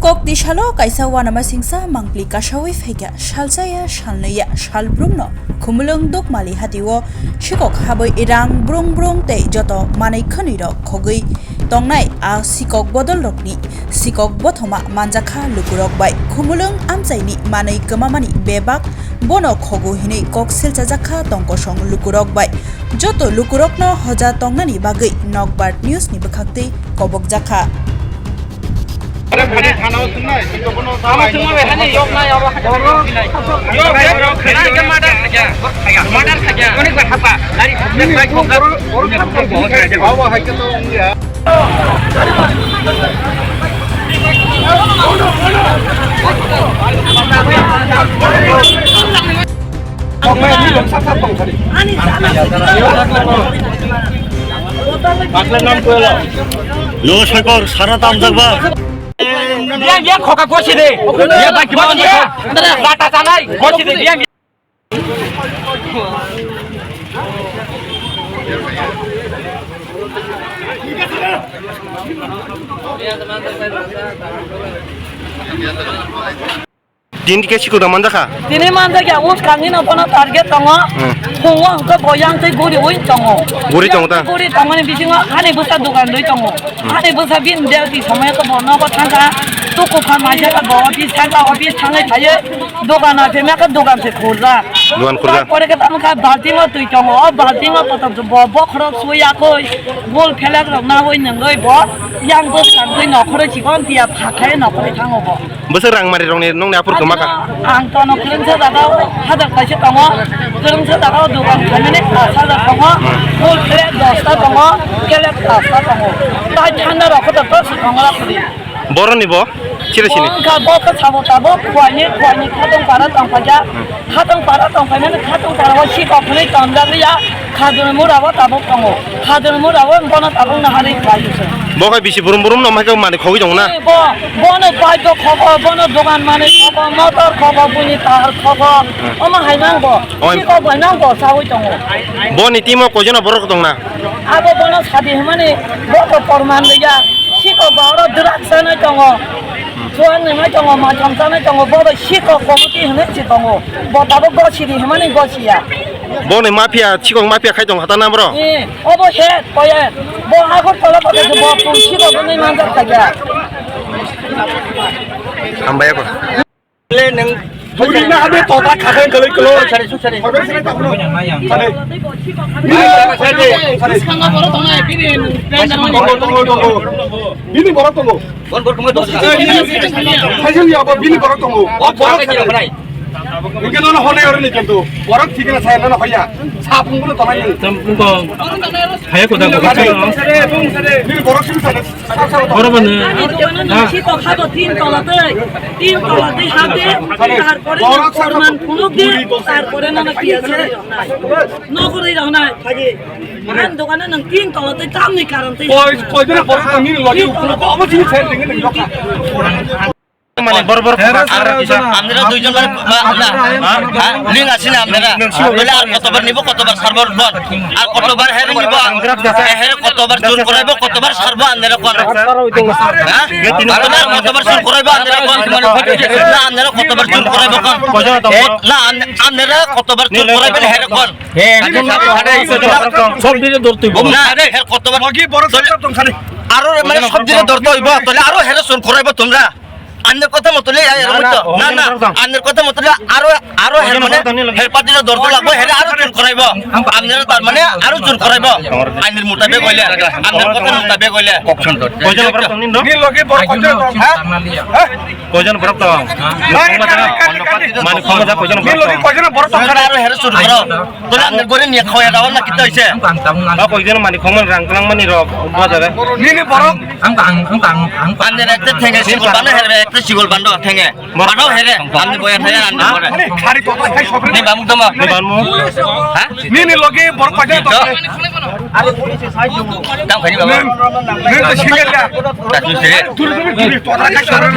Kok di shalo kaisa wanama singsa mangpli kashawi fega shalzaya shalnaya shalbrumno khumulung dok mali hatiwo shikok haboi irang brung te joto manai khoniro khogui tongnai a sikok bodol rokni sikok bothoma manjakha lukurok bai khumulung amchaini manai kamamani bebak bono khogu hini kok silcha jakha tongkosong lukurok bai joto lukurokno hoja tongnani bagai nokbar news ni bakhakti kobok jakha Yo Shakor Sara Tam Jagba Dia khoka kosi de. Dia bagi mana dia? Rata sanai. Kosi de dia. Din ke siku da mandaka. Dini mandaka us kangin apana target tongo. Hongwa angka boyang te guri oi tongo. Guri tongo ta. Guri tongo ni bisinga hane busa dukan doi tongo. Hane busa bin dia di samaya ko bono ko thanga. Tu ko khan maja ka bo office thanga office thanga thaye dukan ase me ka dukan se khulra. Dukan khulra. Pore ka tam ka balti ma tui tongo. Balti ma patam bo bo khro suya koi. Bol phelak rok na hoi nang loi bo. Yang bus kan tui no khro chikon tia phakai no khoi thango bo. Besar rang mari rong ni nong ni apur ke maka. Ang tono kurang sedara hadar kasih tongo. Kurang sedara dukan kami ni asal tongo. Bol phelak dosta tongo. Kelak dosta tongo. Tai chanda rok tu terus tongo lah kuri. Boron ni bo. Ciri sini. Ka bo ka sabo tabo kuani khatong para tong paja. Khatong para tong paja ni khatong para wa si kopli tong dah ya. Khadun murawa tabo tongo. Khadun murawa bono tabo nahari kayu se. Bo kai bisi burum no maka mane khogi jong na. Bono pajo khobo bono dogan mane khobo motor khobo buni tar khobo. Oma hainang bo. Si ko banang bo sawi tongo. Bo ni timo ko jona borok tong na. Abo bono sadi mane bo ko porman ya. Si ko boro durak sana tongo. Tuan ni macam macam sana tongo bo si ko komiti hene si tongo. Bo tabo go si di mane go si ya. Bo ni mafia chikong mafia khai jong hata na bro. Obo he koye. Bo aku kalau pada bo si ko buni manjar saja. Ambaya ko. Le neng Budi na abe total khakan kalau cari susah deh. Bini borok tunggu. Bon bor kamu dosa. Hasil ya apa bini borok tunggu. Oh borok saja berai. Mungkin orang hone orang ni kentu. Borok tiga saya nana hoya. Sapung pun tamai ni. Haya ko da ko. Bini borok sini sana. Boroban. Si ko khado tin tola te hade tar pore forman punuk de tar pore na ki ase no kori rahna haje man dogane nang tin tola te kam ni karan te Koi jena borok kami ni lagi. Apa sih saya dengan ni lokal. Mane bor Amnera দুইজন মানে link আছে না আমনেরা বলে আর কতবার নিব কতবার server বল আর কতবার হেরে নিব হেরে কতবার জোর করাইব কতবার সার্ভার আমনেরা কোন হ্যাঁ কতবার জোর করাইব আমনেরা কোন না আমনেরা কতবার জোর করাইব কোন না আমনেরা কতবার জোর করাইব হেরে কোন সব দিনে দৌড়তে না রে হেরে কতবার Lagi borok saya tong sana. আরো মানে সব দিনে দৌড়তে হইব তাহলে আরো হেরে জোর করাইব তোমরা আন্নের কথা মতলে না না আন্নের কথা মতলে আরো হের মানে হের পাতিলে দরদ লাগবে হেরে আরো জোর করাইব আমনের তার মানে আরো জোর করাইব আইনের মোতাবেক কইলে আমনের কথা মোতাবেক কইলে অপশন তো কয়জন বরক তং নিন Ni lagi borok kau হ্যাঁ কয়জন বরক তং মানে ক্ষমতা কয়জন Ni lagi kau jena borok tong তোমরা আরো হেরে জোর করো তোলা আমনের করে নিয়ে খাওয়া দাও না কিতা হইছে কয়জন মানে ক্ষমতা রাংকলাং মানে রক বাজারে Ni borok. আমনের একটা ঠেঙ্গে শিকল বানো হেরে একটা শিকল বানো ঠেঙ্গে বানো হেরে আমনি বয়া থাকে আমনি করে Ni kari total kai sopri. নি বামু দমা নি বানমু হ্যাঁ Ni lagi borok kau jena tong. দাম খাই বাবা Ni tu singgah ya. দাদু সে Turi total kai sopri.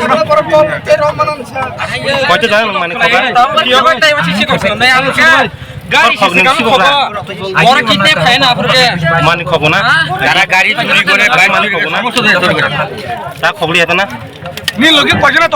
কয়টা যায় মানে খবর গাড়ি বড় কিডনে খায় না আপনাকে মানে খবর না যারা গাড়ি চুরি করে গাড়ি মানে খবর না তা খবরই আছে না নি লগে কয়জনে